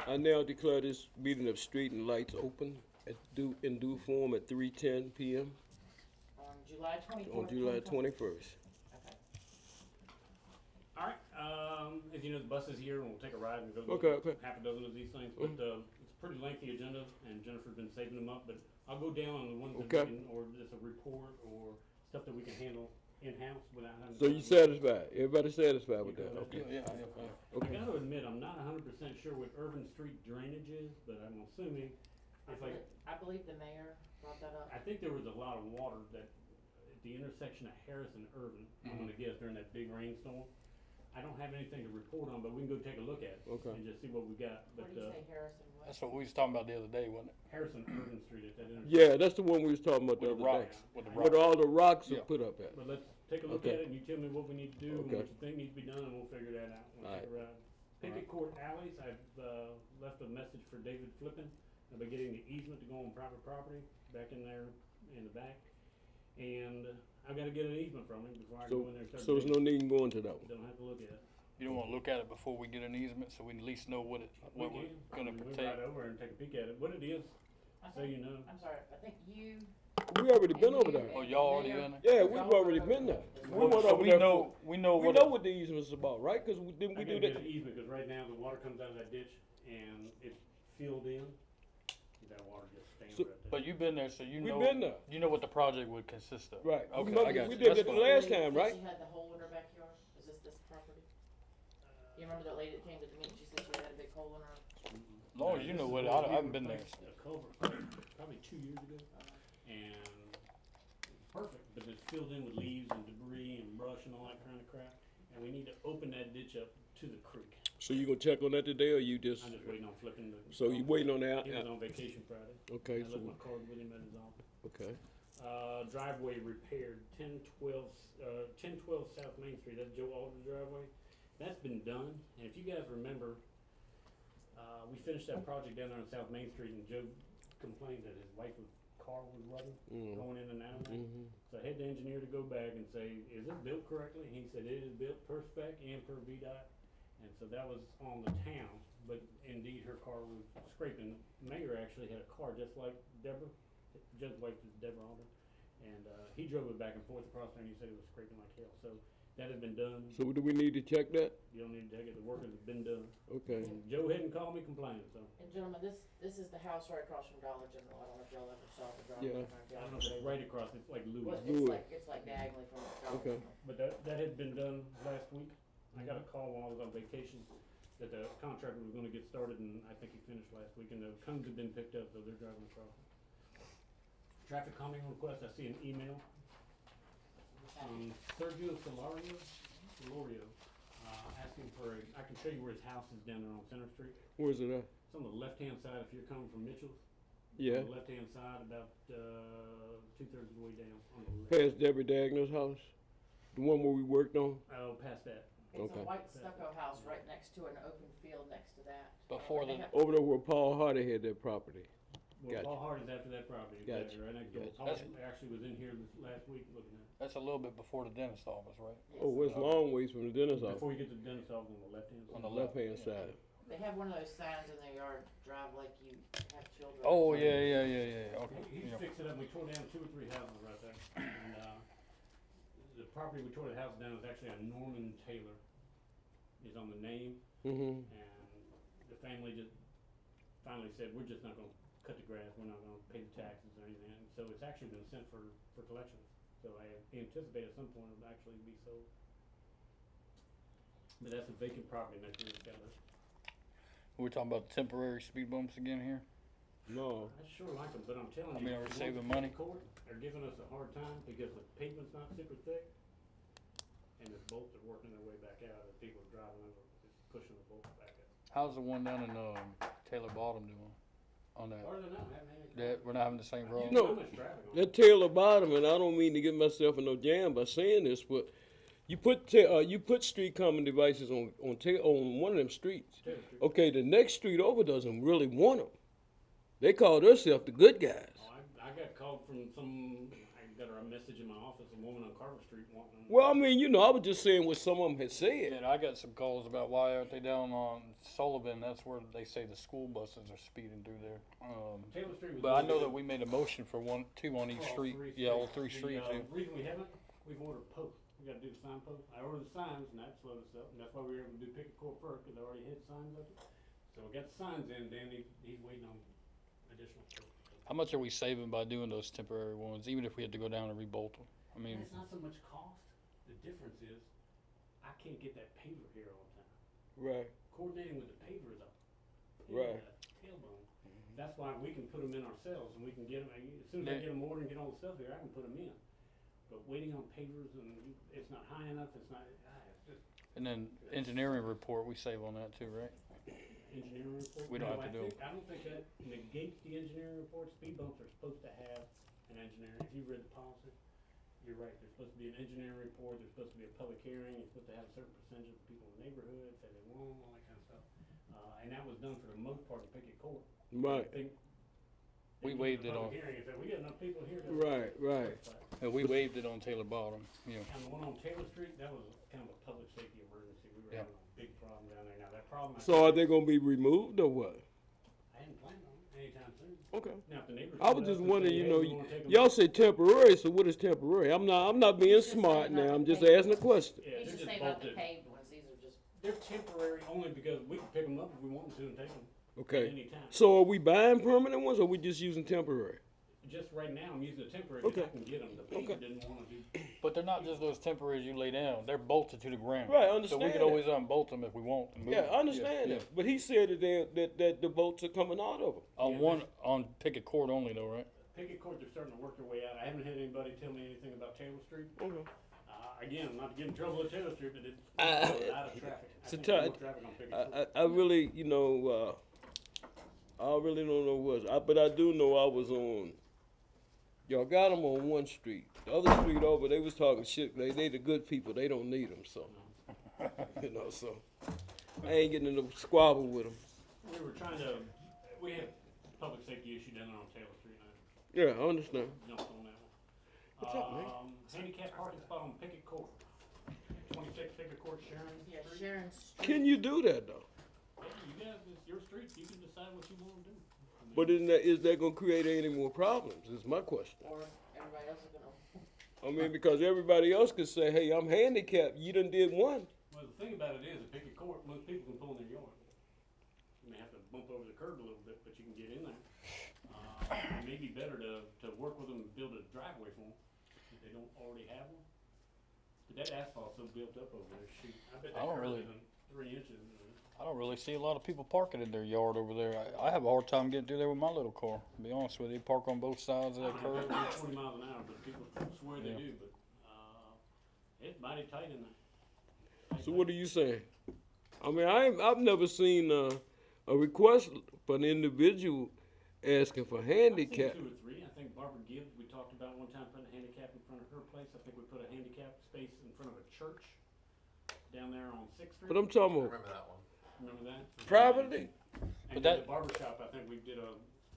I now declare this meeting of Street and Lights open in due form at 3:10 p.m. On July 24th. on July 21st. Okay. All right, as you know, the bus is here, and we'll take a ride and go Okay, look okay. at half a dozen of these things, but, it's a pretty lengthy agenda, and Jennifer's been saving them up, but I'll go down on the ones that Okay. we can, or just a report, or stuff that we can handle in-house without having. So you satisfied? Everybody satisfied with that? Okay. Okay. I Okay. gotta admit, I'm not 100% sure what Irvin Street drainage is, but I'm assuming, it's like, I believe the mayor brought that up. I think there was a lot of water that, at the intersection of Harris and Irvin, I'm gonna guess during that big rainstorm. I don't have anything to report on, but we can go take a look at it. Okay. And just see what we got, What but, do you say, Harrison? What? That's what we was talking about the other day, wasn't it? Harrison Irvin Street at that intersection. Yeah, that's the one we was talking about the With the other rocks, day. with the Where rocks. all the rocks Yeah. are put up at. But let's take a look Okay. at it, and you tell me what we need to do, and Okay. what you think needs to be done, and we'll figure that out. We'll Alright. take a ride. Picket Court Alleys, I've, left a message for David Flippin about getting the easement to go on private property, back in there in the back. And I've gotta get an easement from him before I go in there and start. So there's no digging. need in going to that one. Don't have to look at it. You don't wanna look at it before we get an easement, so we at least know what We we're can. gonna Move protect. right over and take a peek at it. What it is, I so think- you know. I'm sorry, I think you. We already been and over you there. Oh, and y'all the already mayor- been there? Yeah, y'all we've were already over been there. there. We went So over we there know, we know We what. know what the easement's about, right? Cause didn't I we do gotta get that? an easement, cause right now the water comes out of that ditch and it's filled in. That water just stands So- right there. But you've been there, so you We've know. been there. You know what the project would consist of. Right. Okay, Remember, I got we you. did That's that the fine. last Since time, right? She had the hole in her backyard. Is this property? You remember that lady that came to the meeting? She said she had a big hole in her. As long as you know what, I haven't been there. A culvert, probably 2 years ago, and it's perfect, but it's filled in with leaves and debris and brush and all that kind of crap. And we need to open that ditch up to the creek. So you gonna check on that today, or you just? I'm just waiting on flipping the. So you waiting on that? He was on vacation Friday. Okay. I So left my card with him at his office. okay. Driveway repaired, 1012 South Main Street, that's Joe Alder's driveway. That's been done, and if you guys remember, we finished that project down there on South Main Street, and Joe complained that his wife's car was running, going in and out of there. So I had the engineer to go back and say, is this built correctly? And he said, it is built per spec and per VDOT, and so that was on the town, but indeed her car was scraping. Mayor actually had a car just like Deborah, Joe's wife is Deborah Alder, and he drove it back and forth across there, and he said it was scraping like hell. So that has been done. So do we need to check that? You don't need to take it. The work has been done. Okay. And Joe hadn't called me complaining, so And gentlemen, this is the house right across from Dollar General. I don't know if y'all ever saw the Yeah. driveway. I don't know if it's right across. It's like Louis. Well, Louis. it's like diagonally from Dollar Okay. General. But that had been done last week. I got a call while I was on vacation that the contractor was gonna get started, and I think he finished last week, and the cones have been picked up, so they're driving across. Traffic calming request, I see an email from Sergio Solorio, asking for I can show you where his house is down there on Center Street. Where's it at? It's on the left-hand side if you're coming from Mitchell's. Yeah. On the left-hand side, about, 2/3 of the way down on the left. Past Debbie Dagner's house? The one where we worked on? Oh, past that. It's Okay. a white stucco house right next to an open field next to that. Before And they the- have- Over there where Paul Hardy had that property. Well, Gotcha. Paul Hardy's after that property, Gotcha. exactly, right next door. Gotcha. Paul That's- actually was in here this last week looking at That's a little bit before the dentist office, right? yes. Oh, it's long ways from the dentist it. office. Before you get to the dentist office on the left-hand side. On the Left-hand yeah. side. They have one of those signs in their yard, drive like you have children. Oh, yeah, okay. He's Yeah. fixed it up, we tore down 2 or 3 houses right there, and, the property we tore the house down is actually a Norman Taylor, is on the name, Mm-hmm. and the family just finally said, we're just not gonna cut the grass, we're not gonna pay the taxes or anything, and so it's actually been sent for collections, so I anticipate at some point it'll actually be sold. But that's a vacant property next to the Skyler. We're talking about temporary speed bumps again here? No. I sure like them, but I'm telling I you. mean, are we the ones saving in money? Court are giving us a hard time because the pavement's not super thick, and the bolts are working their way back out, and people are driving over, just pushing the bolts back out. How's the one down in, Taylor Bottom doing on that? Harder than that, haven't had any That, we're not having the same problem? No. How much traffic on it? That Taylor Bottom, and I don't mean to get myself in no jam by saying this, but you put street common devices on one of them streets. Taylor Street. Okay, the next street over doesn't really want them. They call themselves the good guys. Oh, I got called from I got a or a message in my office, a woman on Carver Street wanting. Well, I mean, you know, I was just saying what some of them had said. And I got some calls about why aren't they down on Sullivan? That's where they say the school buses are speeding through there. Taylor Street was. But I really know good. that we made a motion for two on each All street. three Yeah, all streets. three streets. The Yeah. reason we haven't, we've ordered posts. We gotta do the sign posts. I ordered the signs and that slowed us up, and that's why we were able to do picket court first, cause I already had signs up. So we got the signs in, then he's waiting on additional posts. How much are we saving by doing those temporary ones, even if we had to go down and rebolt them? I mean, And it's not so much cost, the difference is, I can't get that paver here all the time. Right. Coordinating with the paver is a Right. tailbone. That's why we can put them in ourselves, and we can get them, as soon as I get them ordered and get all the stuff here, I can put them in. But waiting on pavers, and it's not high enough, it's just and then engineering report, we save on that too, right? engineering report. We don't No, have to do I don't think that negates the engineering report. Speed bumps are supposed to have an engineering, if you've read the policy, you're right, there's supposed to be an engineering report, there's supposed to be a public hearing, you're supposed to have a certain percentage of the people in the neighborhood, say they won't, all that kind of stuff. And that was done for the most part in Pickett Court. Right. I think We they waived did it a on- public hearing and said, we got enough people here. to-" Right, right. And we waived it on Taylor Bottom, yeah. And the one on Taylor Street, that was kind of a public safety emergency. We were Yeah. having a big problem down there. Now, that problem. So are they gonna be removed or what? I hadn't planned on it anytime soon. Okay. Now, if the neighbors. I was showed just up and wondering, say, you "Hey, know, we wanna take 'em y'all out," say temporary, so what is temporary? I'm not being smart now. I'm just asking a question. Yeah, You they're should just say about the bolted. paved ones, these are just, They're temporary only because we can pick them up if we want to and take them Okay. anytime. So are we buying permanent ones or are we just using temporary? Just right now, I'm using a temporary because I Okay. can get them. The paper didn't want to do. But they're not just those temporaries you lay down, they're bolted to the ground. Right, I So we understand could that. always unbolt them if we want and move Yeah, them. I understand yeah. that. But he said that the bolts are coming out of them. On Yeah, one, on Pickett Court only though, right? Pickett Court, they're starting to work their way out. I haven't had anybody tell me anything about Taylor Street. Okay. Again, not to get in trouble with Taylor Street, but it's out of traffic. I it's a think there's ti- more traffic on Pickett Court. I really, you know, I really don't know what, but I do know I was on, y'all got them on one street. The other street over, they was talking shit. They the good people. They don't need them, so. You know, so. I ain't getting in a squabble with them. We were trying to, we had public safety issue down there on Taylor Street, and Yeah, I understand. I jumped on that one. What's up, man? Handicap parking spot on Pickett Court. 26 Pickett Court, Sharon yeah, Street. Sharon Street. Can you do that though? Yeah, you guys, it's your street, you can decide what you wanna do. I mean, But is that gonna create any more problems? Is my question. Or everybody else is gonna, I mean, because everybody else could say, "Hey, I'm handicapped. You done did one." Well, the thing about it is, at Pickett Court, most people can pull in their yard. You may have to bump over the curb a little bit, but you can get in there. It may be better to work with them and build a driveway for them, if they don't already have one. But that asphalt's so built up over there, shoot, I bet I that don't curb really- isn't 3 inches. I don't really see a lot of people parking in their yard over there. I have a hard time getting through there with my little car, to be honest with you. Park on both sides of I that don't know if curb. they do 20 miles an hour, but people swear they Yeah. do, but, it's mighty tight in there. So what are you saying? I mean, I've never seen a request for an individual asking for I've handicap. seen 2 or 3. I think Barbara Gibbs, we talked about one time putting a handicap in front of her place. I think we put a handicap space in front of a church down there on 6th Street. But I'm talking I about remember that one. Remember that? privately. And But at that- the barber shop, I think we did a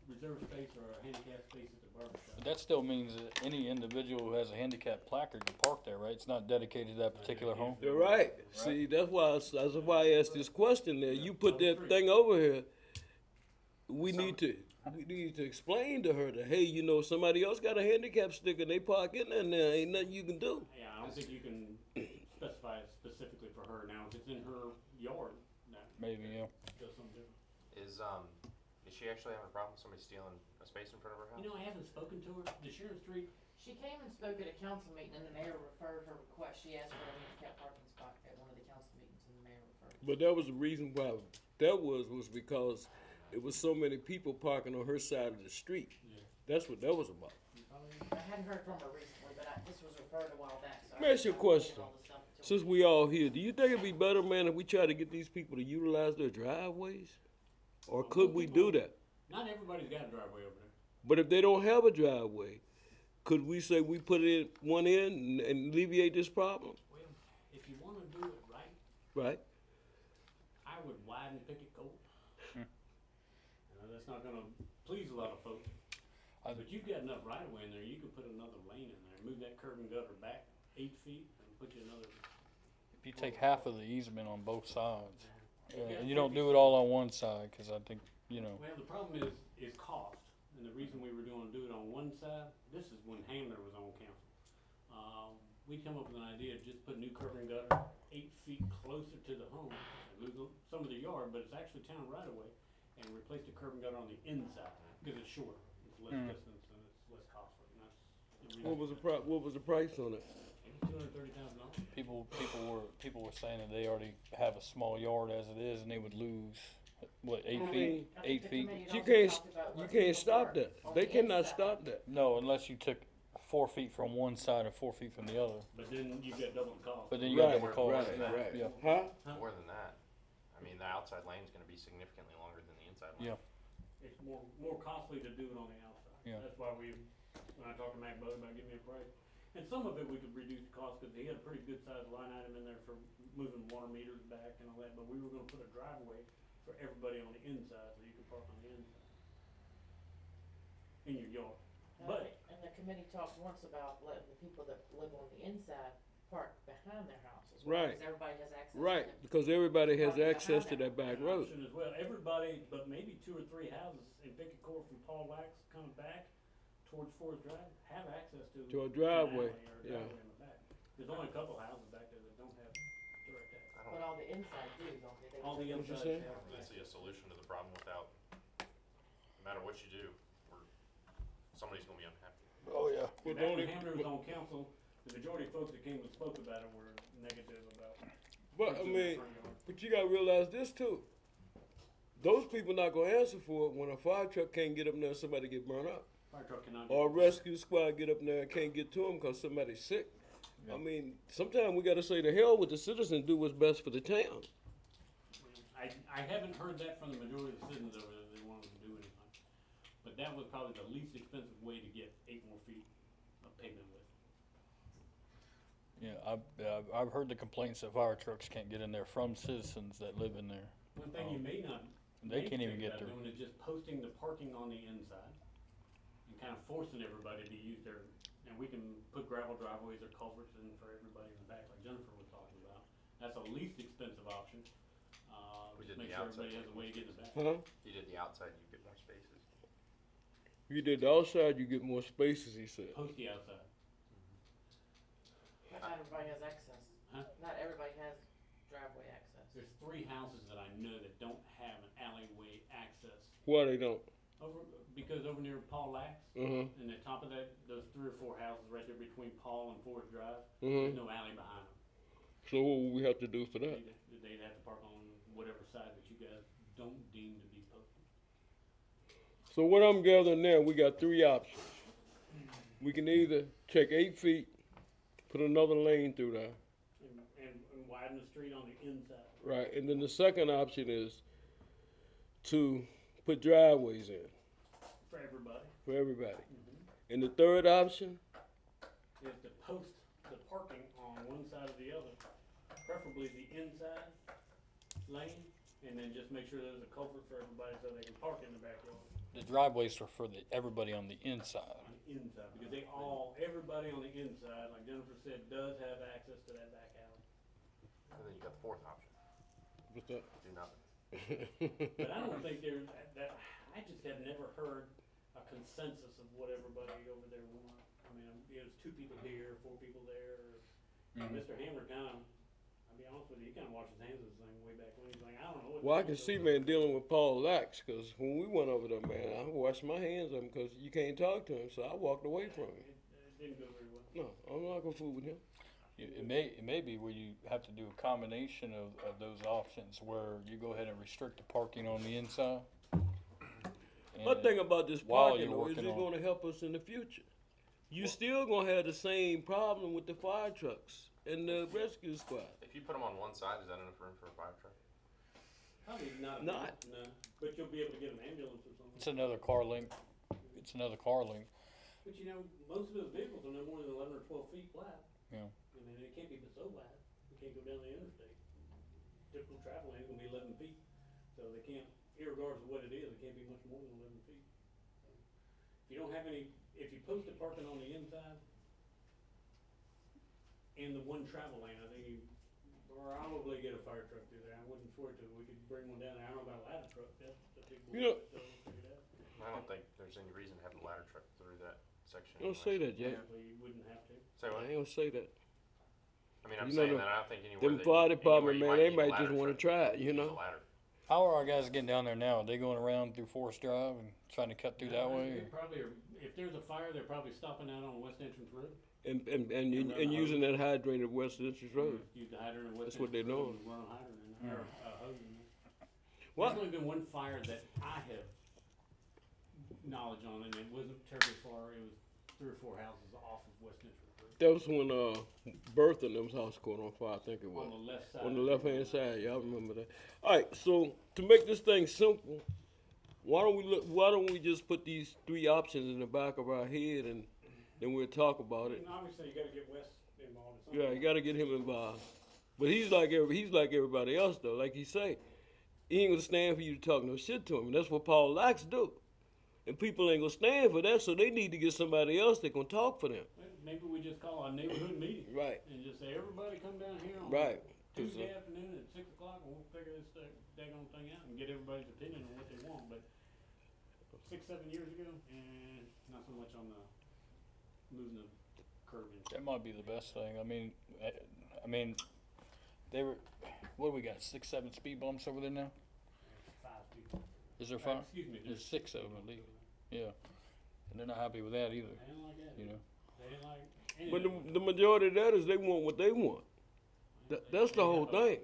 reserved space or a handicap space at the barber But shop. that still means that any individual who has a handicap placard can park there, right? It's not dedicated to that particular home. You're right. See, that's why I asked this question there. You put that thing over here. We need to explain to her that, hey, you know, somebody else got a handicap sticker and they park in there, and there ain't nothing you can do. Yeah, I don't think you can specify it specifically for her. Now, if it's in her yard, that Maybe, yeah. does something different. Is she actually having a problem with somebody stealing a space in front of her house? You know, I haven't spoken to her. The Sharon Street, she came and spoke at a council meeting and the mayor referred her request, she asked for a handicap parking spot at one of the council meetings and the mayor referred. But that was the reason why that was because it was so many people parking on her side of the street. Yeah. That's what that was about. I hadn't heard from her recently, but this was referred a while back, so. Let me ask you a I will get question. all the stuff to her. Since we all here, do you think it'd be better, man, if we try to get these people to utilize their driveways? Or could we do that? not everybody's got a driveway over there. But if they don't have a driveway, could we say we put one in and alleviate this problem? Well, if you wanna do it right, Right? I would widen Pickett Court. That's not gonna please a lot of folks. But you've got enough right of way in there, you could put another lane in there, move that curb and gutter back 8 feet and put you another. If you take half of the easement on both sides, Yeah, and you don't do it all on one side, cause I think, you know, Well, the problem is cost, and the reason we were doing do it on one side, this is when Hamler was on council. We come up with an idea of just put new curb and gutter 8 feet closer to the home, and lose some of the yard, but it's actually town right of way, and replace the curb and gutter on the inside, because it's shorter, it's less distance, and it's less costly, and that's the reason. What was the price on it? $230,000. people were saying that they already have a small yard as it is, and they would lose, what, 8 I feet? mean, I think 8 the feet? committee had You also can't, talked about you letting can't people stop park that. on They the cannot inside. stop that. No, unless you took 4 feet from one side and 4 feet from the other. But then you've got double the cost. But then you got Right, double cost. right, Yeah, right. yeah. Huh? More than that. I mean, the outside lane's gonna be significantly longer than the inside lane. Yeah. It's more costly to do it on the outside. Yeah. That's why when I talked to Mac Bud about giving me a price, and some of it we could reduce the cost, cause he had a pretty good sized line item in there for moving water meters back and all that, but we were gonna put a driveway for everybody on the inside, so you could park on the inside. In your yard. But- And the committee talked once about letting the people that live on the inside park behind their house as well, Right. cause everybody has access to Right, them. because everybody has Parking access to behind that back An road. option as well, everybody, but maybe 2 or 3 houses in Pickett Court from Paul Wax coming back towards Forest Drive have access to. To a an driveway, alley or a yeah. driveway in the back. There's only a couple houses back there that don't have direct access. I But don't, all the inside do, don't they? They All the do. What'd you inside. say? I don't really see a solution to the problem without, no matter what you do, somebody's gonna be unhappy. Oh, yeah. Well, Back don't when it- Hamner was on council, the majority of folks that came and spoke about it were negative about. But, I putting it in the mean, front yard. but you gotta realize this too. Those people not gonna answer for it when a fire truck can't get up there and somebody get burned up. Fire truck cannot. Or a rescue squad get up there and can't get to them cause somebody's sick. I mean, sometimes we gotta say to hell with the citizens, do what's best for the town. I haven't heard that from the majority of the citizens over there, they wanted to do anything. But that was probably the least expensive way to get 8 more feet of pavement width. Yeah, I've heard the complaints that fire trucks can't get in there from citizens that live in there. One thing you may not. They may can't even think get about there. doing is just posting the parking on the inside and kind of forcing everybody to use their, and we can put gravel driveways or culverts in for everybody in the back like Jennifer was talking about. That's the least expensive option. We Just did make the sure outside everybody has a way to get in the back. Huh? If you did the outside, you get more spaces. You did the outside, you get more spaces, he said. Post the outside. But not everybody has access. Huh? Not everybody has driveway access. There's 3 houses that I know that don't have an alleyway access. Why they don't? Because over near Paul Lax, Uh-huh, and the top of that, those 3 or 4 houses right there between Paul and Forest Drive, uh-huh. there's no alley behind them. So what would we have to do for that? They'd have to park on whatever side that you guys don't deem to be posted. So what I'm gathering now, we got 3 options. We can either take 8 feet, put another lane through there, And widen the street on the inside. right? And then the second option is to put driveways in For everybody. for everybody. And the third option, Is to post the parking on one side or the other, preferably the inside lane, and then just make sure there's a culvert for everybody so they can park in the backyard. The driveways are for everybody on the inside. On the inside, because everybody on the inside, like Jennifer said, does have access to that back alley. And then you got the 4th option, what's that? do nothing. But I don't think there's, I just have never heard a consensus of what everybody over there wants. I mean, there's 2 people here, 4 people there, Mr. Hammer kinda, I'll be honest with you, he kinda washed his hands of this thing way back when, he's like, I don't know what. Well, I can see, man, dealing with Paul Lax, cause when we went over there, man, I washed my hands of him, cause you can't talk to him, so I walked away from him. It didn't go very well. No, I'm not gonna fool with him. It may be where you have to do a combination of those options, where you go ahead and restrict the parking on the inside. My And- thing about this while parking you're though, is it working on- gonna help us in the future? You still gonna have the same problem with the fire trucks and the rescue squad. If you put them on one side, is that enough room for a fire truck? Probably not. Not. No, but you'll be able to get an ambulance or something. It's another car link. It's another car link. But you know, most of those vehicles are no more than 11 or 12 feet wide. Yeah. I mean, it can't be so wide. You can't go down the interstate. Typical travel lane's gonna be 11 feet. So they can't, irregardless of what it is, it can't be much more than 11 feet. If you don't have any, if you post it parking on the inside and the one travel lane, I think you probably get a fire truck through there. I wouldn't swear to it. We could bring one down there. I don't know about a ladder truck. That's the big You know- bullshit, so we'll figure it out. I don't think there's any reason to have a ladder truck through that section. Don't anyway. say that, Jay. Apparently you wouldn't have to. Say what? I ain't gonna say that. I mean, I'm You know saying them- that I don't think anywhere Them that fire you- department, anywhere man, they you might need a might just ladder wanna truck, try it, you use a know? ladder. How are our guys getting down there now? Are they going around through Forest Drive and trying to cut through that No, way? they probably are, if there's a fire, they're probably stopping out on West Entrance Road. And using that hydrant at West Entrance Road. Use the hydrant at West That's what Entrance they Road doing. and run a hydrant in there, or a hose in there. What? There's only been one fire that I have knowledge on, and it wasn't terribly far. It was 3 or 4 houses off of West Entrance Road. That was when Bertha and them's house caught on fire, I think it was. On the left side. On the left hand side, y'all remember that. Alright, so to make this thing simple, why don't we just put these 3 options in the back of our head and then we'll talk about it. And obviously, you gotta get Wes involved in Yeah, something. you gotta get him involved. But he's like everybody else though, like he say. He ain't gonna stand for you to talk no shit to him. And that's what Paul Lax do. And people ain't gonna stand for that, so they need to get somebody else that can talk for them. Maybe we just call a neighborhood meeting. Right, And just say, everybody come down here on right. Tuesday afternoon at 6 o'clock, and we'll figure this daggone thing out and get everybody's opinion on what they want. But 6, 7 years ago, not so much on the moving the curb in. That might be the best thing. I mean, they were, what do we got, 6, 7 speed bumps over there now? 5 people. Is there 5? Excuse me. There's 6 of them at least. Yeah. And they're not happy with that either, They ain't like that. you know? They ain't like But anything. the majority of that is they want what they want. That's the whole thing.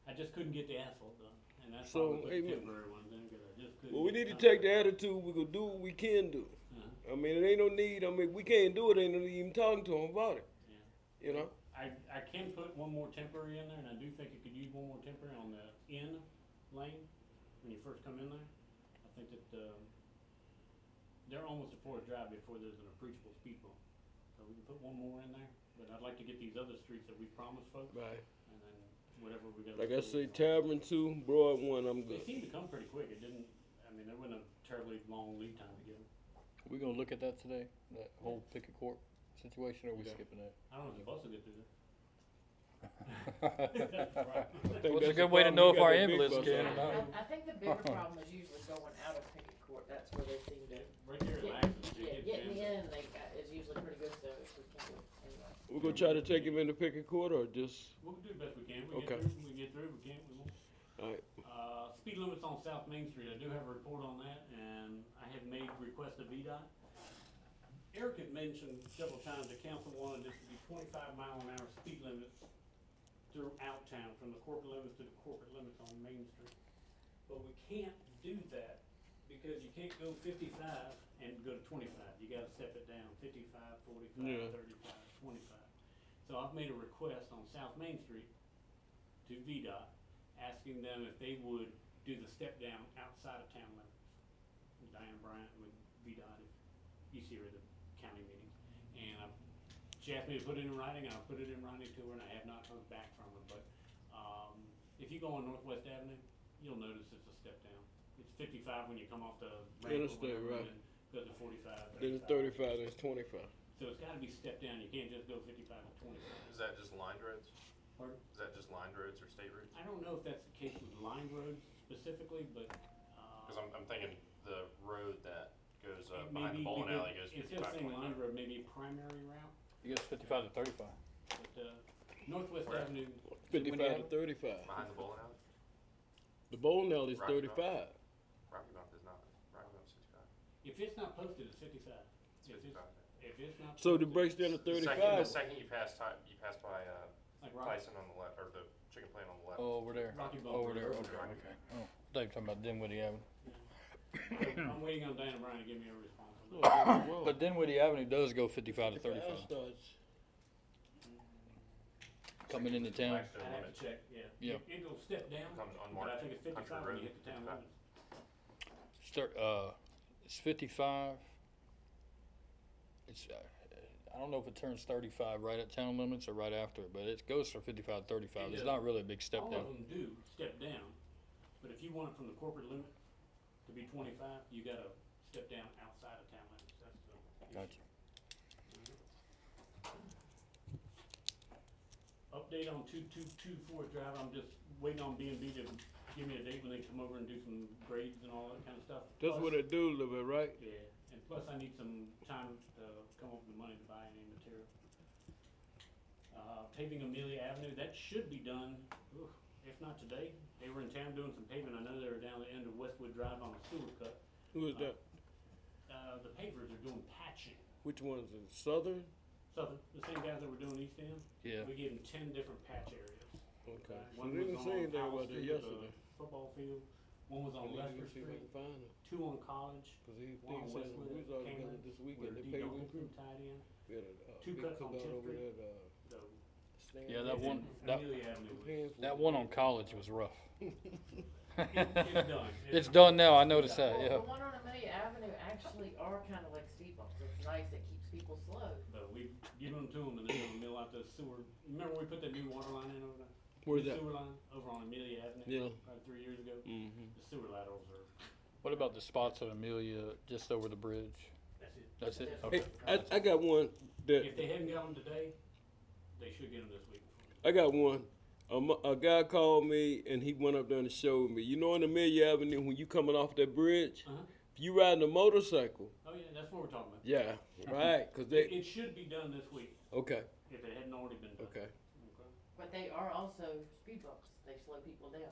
I just couldn't get the asphalt done, and that's So, why we put amen. temporary ones in, because I just couldn't. Well, we get need it to done. take the attitude, we gonna do what we can do. Uh-huh. I mean, it ain't no need, we can't do it, ain't no need even talking to them about it, Yeah. you know? I can put one more temporary in there, and I do think you could use one more temporary on the in lane when you first come in there. I think that, they're almost at Forest Drive before there's an appreciable speed bump. So we can put one more in there, but I'd like to get these other streets that we promised folks, Right. and then whatever we got. Like I say, Tavern 2, Broad 1, I'm They good. seemed to come pretty quick. It didn't, I mean, there wasn't a terribly long lead time to get them. We gonna look at that today, that whole Picket Court situation, or are we Yeah. skipping that? I don't know if the bus will get through there. I think Well, it's a that's good the way to problem. know We if got our that big ambulance bus can out or there. not. I think the bigger problem is usually going out of Pickett Court, that's where they seem to, Right there at get, Langston, it yeah, gets getting jammed. in, is usually pretty good, so if we can, anyway. We're gonna try to take him into Pickett Court or just, We'll do the best we can. We Okay. get through, we get through, we can't, we won't. alright, Speed limits on South Main Street, I do have a report on that, and I have made request of VDOT. Eric had mentioned several times the council wanted this to be 25-mile-an-hour speed limits throughout town, from the corporate limits to the corporate limits on Main Street. But we can't do that, because you can't go 55 and go to 25, you gotta step it down, 55, 45, Yeah. 35, 25. So I've made a request on South Main Street to VDOT, asking them if they would do the step down outside of town limits. Diana Bryant with VDOT, if you see her at the county meetings. And she asked me to put it in writing, and I put it in writing to her, and I have not heard back from her, but, if you go on Northwest Avenue, you'll notice it's a step down. It's 55 when you come off the ramp or Interstate, whatever, right. and then go to 45, then it's 35. 35, then it's 25. So it's gotta be stepped down, you can't just go 55 to 25. Is that just lined roads? Pardon? Is that just lined roads or state roads? I don't know if that's the case with line roads specifically, but, Cause I'm thinking the road that goes it may behind the be bowling because alley goes instead of 55, saying line 25. road, maybe a primary route, You guess 55 to 35. but, Northwest Where? Avenue. 55 to 35. Behind the bowling alley? The bowling alley is Rocky 35. Rocky Mount is not, Rocky Mount's 65. If it's not posted, it's 55. It's If 55. If it's not. So it posted, breaks down to The 35. second you pass by, Like Rocky, Tyson on the left, or the chicken plant on the left. Oh, over there. Rocky Bump. Over there, Road. okay, okay. Oh, I thought you were talking about Dinwiddie Avenue. I'm waiting on Diana Bryan to give me a response on Oh, that. well, But Dinwiddie Avenue does go 55 to 35, starts- coming into town. Blackstone I have limit to check, yeah. Yeah. It'll step down, Comes but I unmarked think it's country 55 when road. you hit the town 55. limits. It's 55. It's, I don't know if it turns 35 right at town limits or right after, but it goes from 55 to 35. It's not really a big step All down. of them do step down, but if you want it from the corporate limit to be 25, you gotta step down outside of town limits. Gotcha. Update on 2224 Drive, I'm just waiting on B&B to give me a date when they come over and do some grades and all that kind of stuff. That's Plus- what they do, live it, right? Yeah, and plus I need some time to come up with the money to buy any material. Paving Amelia Avenue, that should be done, if not today. They were in town doing some paving, I know they were down the end of Westwood Drive on the sewer cut. Who is that? The pavers are doing patching. Which one's in Southern? Southern, the same guys that were doing East End, Yeah. we gave them 10 different patch areas. Okay. So One they was didn't on say anything Powell about that Street, yesterday. Football field, one was I on need to Lester see if I Street, can find them. 2 on College, Cause these one on things said Westwood, we was all together Cameron, this where weekend, they D. paving Dalton's crew. been tied in. We had a, Two big cuts on cookout 10th over Street. there, So, stand. Yeah, that one, that, Amelia Avenue was, that one on College was rough. it's done. It's done now, I noticed that, Well, yeah. the one on Amelia Avenue actually are kinda like speed bumps, it's nice, it keeps people slow. But we've given them to them and they're gonna mill out the sewer. Remember we put that new water line in over there? Where's New that? Sewer line over on Amelia Avenue. Yeah. Probably 3 years ago. Mm-hmm. The sewer laterals are, What about the spots on Amelia just over the bridge? that's it. That's it? Hey, Okay. I got one that, If they hadn't got them today, they should get them this week. I got one. A guy called me and he went up there and showed me. You know, on Amelia Avenue, when you coming off that bridge, Uh-huh. if you riding a motorcycle, Oh yeah, that's what we're talking about. yeah, right? Cause they, It should be done this week, okay, if it hadn't already been done. okay. But they are also speed bumps, they slow people down.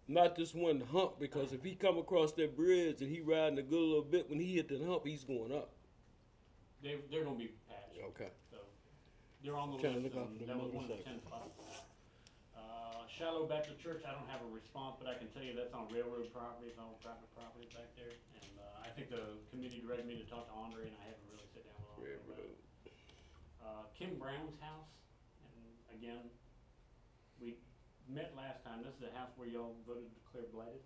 Not this one hump, because if he come across that bridge and he riding a good little bit, when he hit the hump, he's going up. They're gonna be patched, Okay. so they're on the Trying to list, look out and for the that was one of the motorcycle. 10 spots. Shiloh Baptist Church, I don't have a response, but I can tell you that's on railroad property, it's on private property back there. And, I think the committee directed me to talk to Andre, and I haven't really sit down with Andre about it. Kim Brown's house, and again, we met last time, this is the house where y'all voted to declare blighted.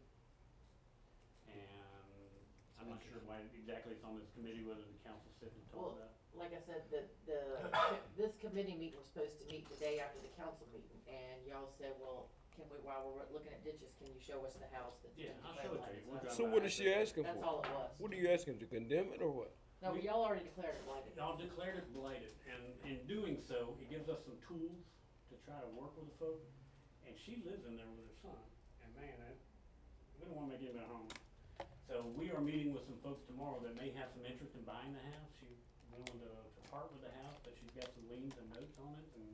And I'm not sure why exactly it's on this committee, whether the council sit and talk Well, about. Like I said, this committee meeting was supposed to meet the day after the council meeting, and y'all said, well, can we, while we're looking at ditches, can you show us the house that's been Yeah, I'll declared show it to you. We'll blighted? drive So by. what is she asking That's for? all it was. What are you asking, to condemn it or what? No, y'all already declared it blighted. Y'all declared it blighted, and in doing so, it gives us some tools to try to work with the folk. And she lives in there with her son, and man, we don't wanna make anybody home. So we are meeting with some folks tomorrow that may have some interest in buying the house. She's willing to part with the house, but she's got some liens and notes on it, and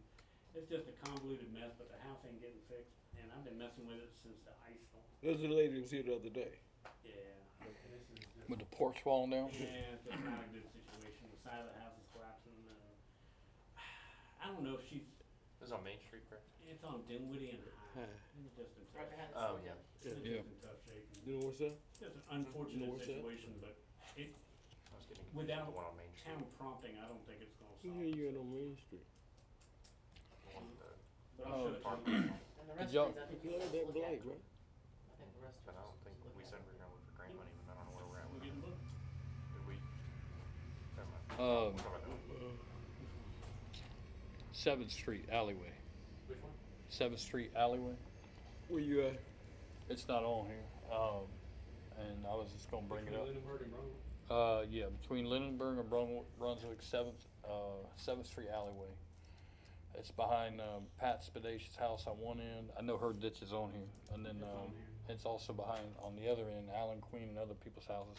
it's just a convoluted mess, but the house ain't getting fixed. And I've been messing with it since the ice storm. There's a lady that was here the other day. Yeah, and this is just. With the porch falling down? Yeah, it's just not a good situation. The side of the house is collapsing. I don't know if she's. This is on Main Street, correct? It's on Dinwiddie and High. Hi. It's just in Right tough. behind the Oh, slogan. yeah. It's Yeah. just in tough shape. And You know what's that? it's just an unfortunate What's that? situation, but I was getting Without the one on Main Street. town prompting, I don't think it's gonna Who solve hear it. you in on Main Street? The one with the, But I'll show it park. to you. And the rest y'all- of these, I think You we'll like just that look blight, at. right? I think the rest of but I us don't will think, just look we at. said we were gonna look for grant money, but I don't know where we're at We'll with get it. the book. Did we? Never mind. Um, We'll talk about that. 7th Street alleyway. Which one? 7th Street alleyway. Where you at? It's not on here. And I was just gonna bring it up. Lindenberg and Brunel. Yeah, between Lindenberg and Brunswick, 7th Street alleyway. It's behind, Pat Spadacious house on one end. I know her ditch is on here. And then, It's on here. it's also behind, on the other end, Alan Queen and other people's houses.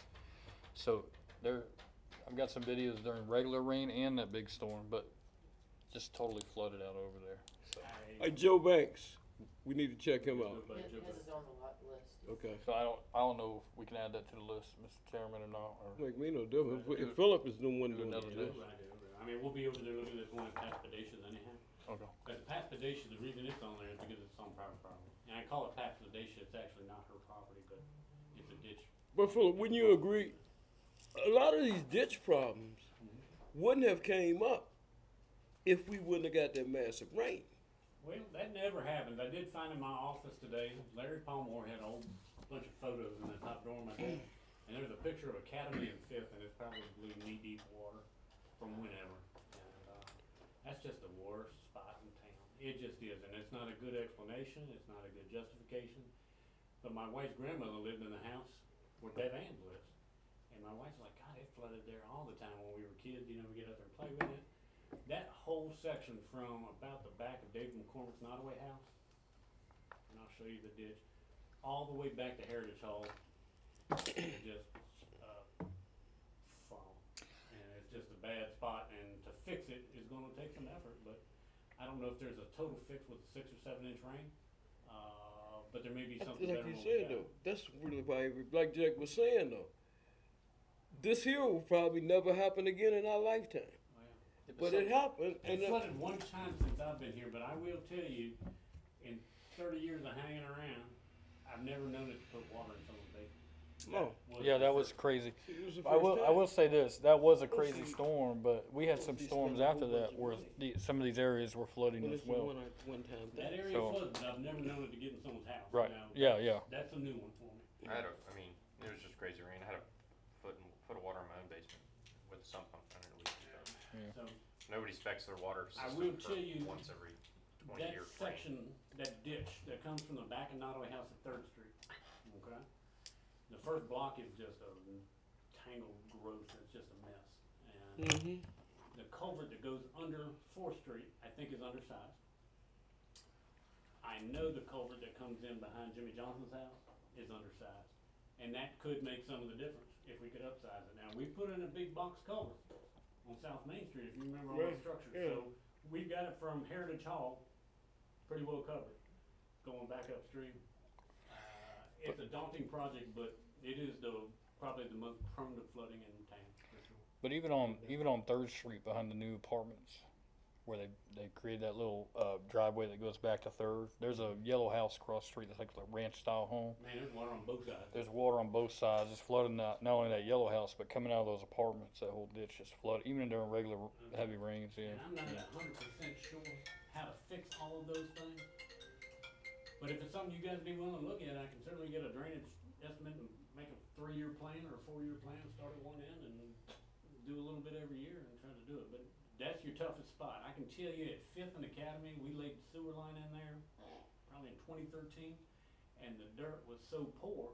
So I've got some videos during regular rain and that big storm, but just totally flooded out over there. So, Hey, Joe Banks. We need to check him out. But His is on the lot list. Okay. so I don't know if we can add that to the list, Mr. Chairman, or not, or. Make me no difference. If Philip is the one Do doing another it. day. I mean, we'll be over there looking at this one at Paspadacious anyhow. Okay. But Paspadacious, the reason it's on there is because it's on private property. And I call it Paspadacious, it's actually not her property, but it's a ditch. But Philip, wouldn't you agree? A lot of these ditch problems wouldn't have came up if we wouldn't have got that massive rain. Well, that never happened. I did find in my office today, Larry Palmore had a whole bunch of photos in the top drawer of my desk. And there's a picture of Academy and Fifth, and it's probably knee-deep water from whenever. And, that's just the worst spot in town. It just is, and it's not a good explanation, it's not a good justification. But my wife's grandmother lived in the house where Bev Ann lives. And my wife's like, God, it flooded there all the time when we were kids, you know, we get up there and play with it. That whole section from about the back of David McCormick's Nottaway house, and I'll show you the ditch, all the way back to Heritage Hall, is just, funnel. And it's just a bad spot, and to fix it is gonna take some effort, but I don't know if there's a total fix with a 6 or 7 inch rain, but there may be something better Like you than what we said got. though, that's really why, like Jack was saying though, this here will probably never happen again in our lifetime. But it happened, and It flooded one time since I've been here, but I will tell you, in 30 years of hanging around, I've never known it to put water in someone's basement. no, Yeah, that was crazy. it was the I first will time. say this, that was a Don't crazy see- storm, but we had some don't see storms spending a after whole that bunch of where money. some of these areas were flooding But as it's a well. one-time That thing. area So- flooded, but I've never known it to get in someone's house. Right, Now, yeah, yeah. That's a new one for me. I mean, it was just crazy rain. I had a foot of water in my own basement with the sump pump running at least. So Nobody specs their water I system will for tell you once every 20 that year section, that ditch that comes from the back of Nottaway House at 3rd Street, okay? The first block is just a tangled growth, it's just a mess. And Mm-hmm. the culvert that goes under 4th Street, I think is undersized. I know the culvert that comes in behind Jimmy Johnson's house is undersized. And that could make some of the difference if we could upsize it. Now, we put in a big box culvert on South Main Street, if you remember all Right, the structures. yeah. So we've got it from Heritage Hall, pretty well covered, going back upstream. It's a daunting project, but it is probably the most prone to flooding in town, for sure. But even on 3rd Street behind the new apartments, where they created that little driveway that goes back to 3rd, there's a yellow house across the street that's like a ranch style home. Man, there's water on both sides. There's water on both sides. It's flooding not only that yellow house, but coming out of those apartments, that whole ditch just flooded, even during regular heavy rains. Yeah. And I'm not 100% sure how to fix all of those things. But if it's something you guys be willing to look at, I can certainly get a drainage estimate and make a 3-year plan or a 4-year plan, start at one end and do a little bit every year and try to do it. But that's your toughest spot. I can tell you at 5th and Academy, we laid the sewer line in there probably in 2013, and the dirt was so poor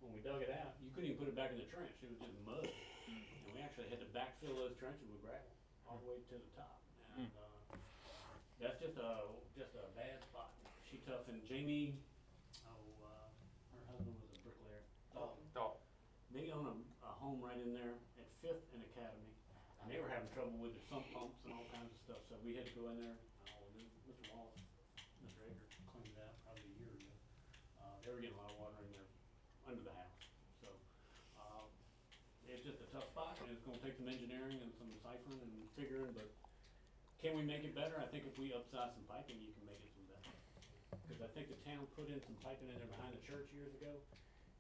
when we dug it out, you couldn't even put it back in the trench. It was just mud. And we actually had to backfill those trenches with gravel all the way to the top. And that's just a bad spot. She tough, and Jamie, her husband was a bricklayer. Oh, They own a home right in there at 5th and Academy, and they were having trouble with their sump pumps and all kinds of stuff, so we had to go in there, Mr. Wallace, Mr. Edgar cleaned it out probably a year ago. They were getting a lot of water in there under the house, so, it's just a tough spot, and it's gonna take some engineering and some ciphering and figuring, but can we make it better? I think if we upsize some piping, you can make it some better. Cause I think the town put in some piping in there behind the church years ago,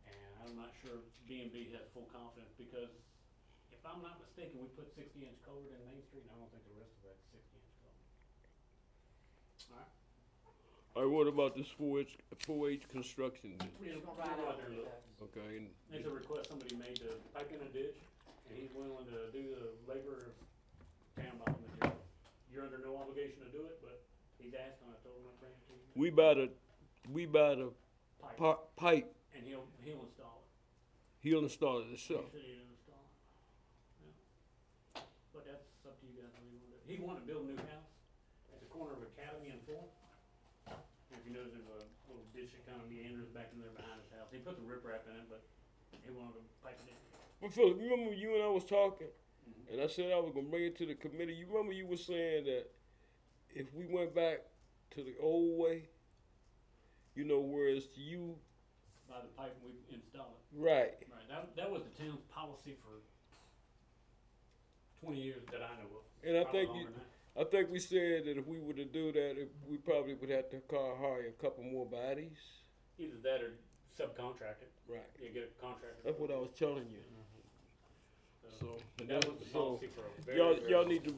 and I'm not sure B&B has full confidence, because if I'm not mistaken, we put 60-inch culvert in Main Street, and I don't think the rest of that's 60-inch culvert. Alright, All right, what about this 4H construction? we're Just gonna gonna ride go out out there and with look. those. Okay, and It's a request somebody made to pipe in a ditch, and he's willing to do the labor of town bottom material. You're under no obligation to do it, but he's asked, and I told him I'd bring it to you. we buy the Pipe, pipe, and he'll install it. he'll install it himself. He said he'd install it. Yeah. But that's up to you guys what you wanna do. He wanted to build a new house at the corner of Academy and 4th. And if you notice, there's a little ditch that kind of meanders back in there behind his house. He put the riprap in it, but he wanted to pipe it in. But Phil, you remember you and I was talking, Mhm. and I said I was gonna bring it to the committee. You remember you were saying that if we went back to the old way, you know, whereas you, By the pipe, we install it. right, Right, that was the town's policy for 20 years that I know of. and I Probably think longer you, than that. I think we said that if we were to do that, we probably would have to hire a couple more bodies. Either that or subcontract it. Right. You get a contractor. That's what I was telling you. So, But that was the policy for a very, y'all, very y'all long need to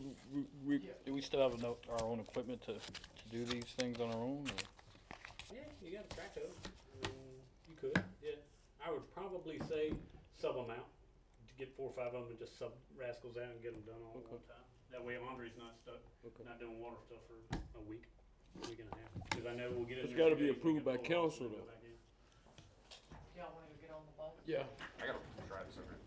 Do we still have our own equipment to do these things on our own? Or? Yeah, you got a track of. You could, yeah. I would probably say sub them out, to get 4 or 5 of them and just sub rascals out and get them done all at one time. That way Andre's not stuck, Okay. not doing water stuff for a week and a half. Cause I know we'll get in It's there gotta 2 be days, we approved can by pull it off council, and go though. back in. Y'all wanna go get on the bus? Yeah. I gotta try this over.